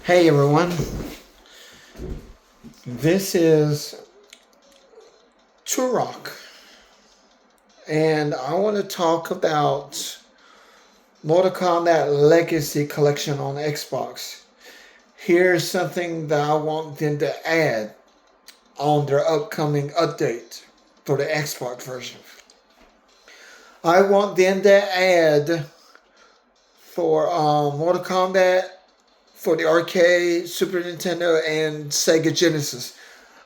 Hey everyone, this is Turok, and I want to talk about Mortal Kombat Legacy collection on Xbox. Here's something that I want them to add on their upcoming update for the Xbox version. I want them to add for Mortal Kombat for the arcade, Super Nintendo, and Sega Genesis.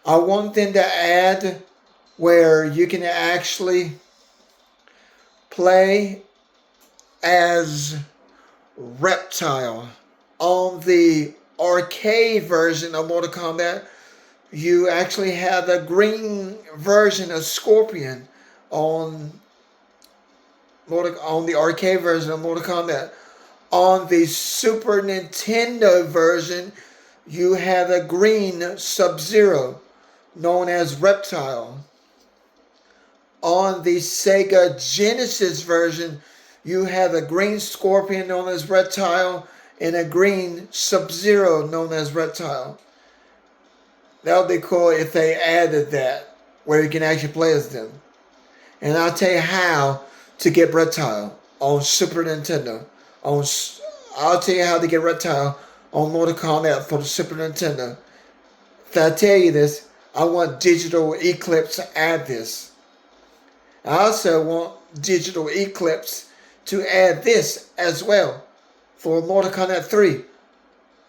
I want them to add where you can actually play as Reptile. On the arcade version of Mortal Kombat, you actually have the green version of Scorpion on on the arcade version of Mortal Kombat. On the Super Nintendo version, you have a green Sub-Zero, known as Reptile. On the Sega Genesis version, you have a green Scorpion known as Reptile and a green Sub-Zero known as Reptile. That would be cool if they added that, where you can actually play as them. And I'll tell you how to get Reptile on Super Nintendo. I'll tell you how to get Reptile on Mortal Kombat for the Super Nintendo. If I tell you this, I want Digital Eclipse to add this. I also want Digital Eclipse to add this as well for Mortal Kombat 3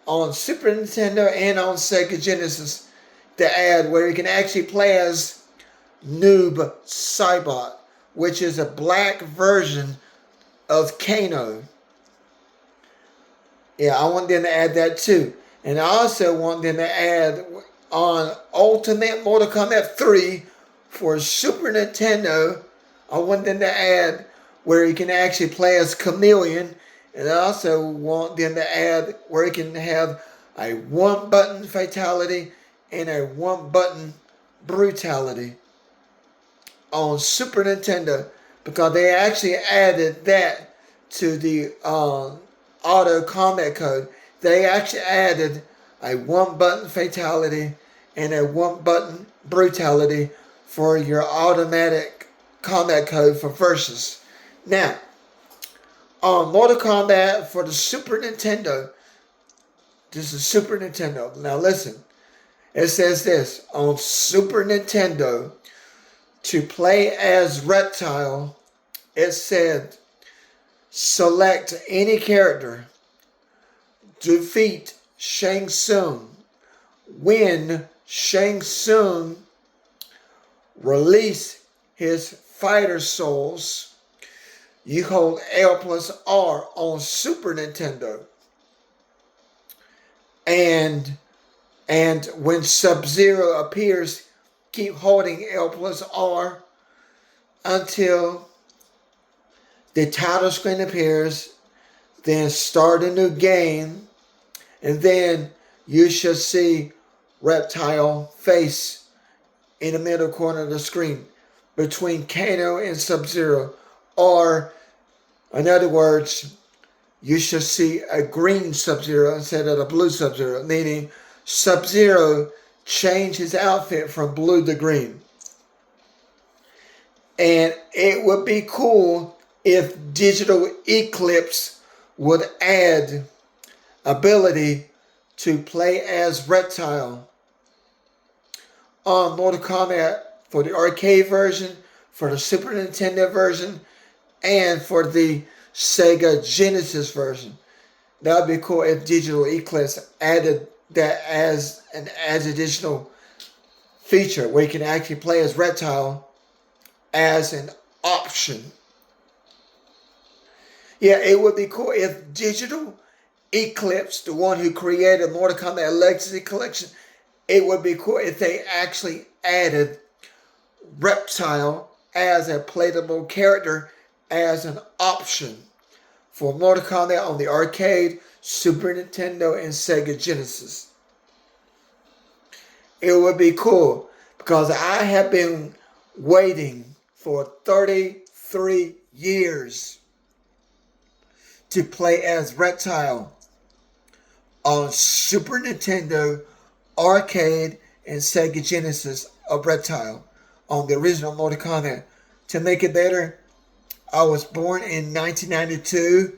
on Super Nintendo and on Sega Genesis to add where you can actually play as Noob Saibot, which is a black version of Kano. Yeah, I want them to add that too. And I also want them to add on Ultimate Mortal Kombat 3 for Super Nintendo, I want them to add where you can actually play as Chameleon. And I also want them to add where you can have a one-button fatality and a one-button brutality on Super Nintendo, because they actually added that to the auto combat code. They actually added a one-button fatality and a one-button brutality for your automatic combat code for versus. Now, on Mortal Kombat for the Super Nintendo, this is Super Nintendo. Now listen, it says this on Super Nintendo. To play as Reptile, it said, select any character, defeat Shang Tsung, win Shang Tsung, release his fighter souls. You hold L plus R on Super Nintendo. And when Sub-Zero appears, keep holding L plus R until the title screen appears, then start a new game, and then you should see Reptile face in the middle corner of the screen between Kano and Sub-Zero. Or, in other words, you should see a green Sub-Zero instead of a blue Sub-Zero, meaning Sub-Zero changed his outfit from blue to green. And it would be cool if Digital Eclipse would add ability to play as Reptile on Mortal Kombat for the arcade version, for the Super Nintendo version, and for the Sega Genesis version. That would be cool if Digital Eclipse added that as an additional feature where you can actually play as Reptile as an option. Yeah, it would be cool if Digital Eclipse, the one who created Mortal Kombat Legacy Collection, it would be cool if they actually added Reptile as a playable character as an option for Mortal Kombat on the arcade, Super Nintendo, and Sega Genesis. It would be cool because I have been waiting for 33 years to play as Reptile on Super Nintendo, arcade, and Sega Genesis of Reptile on the original Mortal Kombat. To make it better, I was born in 1992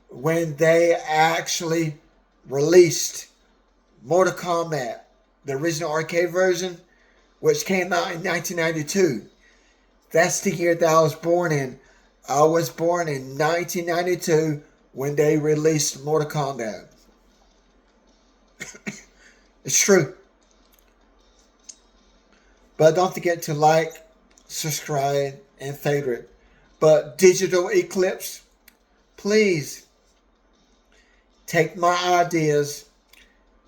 when they actually released Mortal Kombat, the original arcade version, which came out in 1992. That's the year that I was born in. I was born in 1992 when they released Mortal Kombat. It's true. But don't forget to like, subscribe, and favorite. But Digital Eclipse, please take my ideas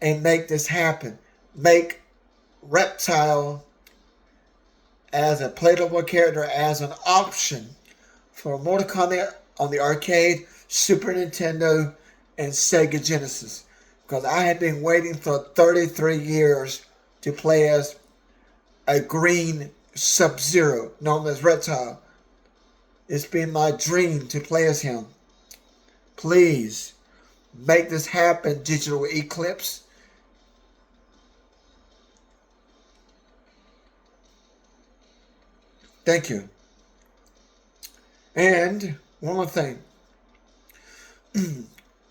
and make this happen. Make Reptile as a playable character as an option for Mortal Kombat on the arcade, Super Nintendo, and Sega Genesis. Because I had been waiting for 33 years to play as a green Sub-Zero, known as Reptile. It's been my dream to play as him. Please make this happen, Digital Eclipse. Thank you. And one more thing.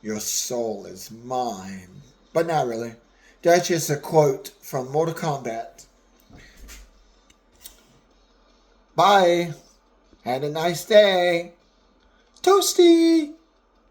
Your soul is mine. But not really. That's just a quote from Mortal Kombat. Bye. Had a nice day. Toasty.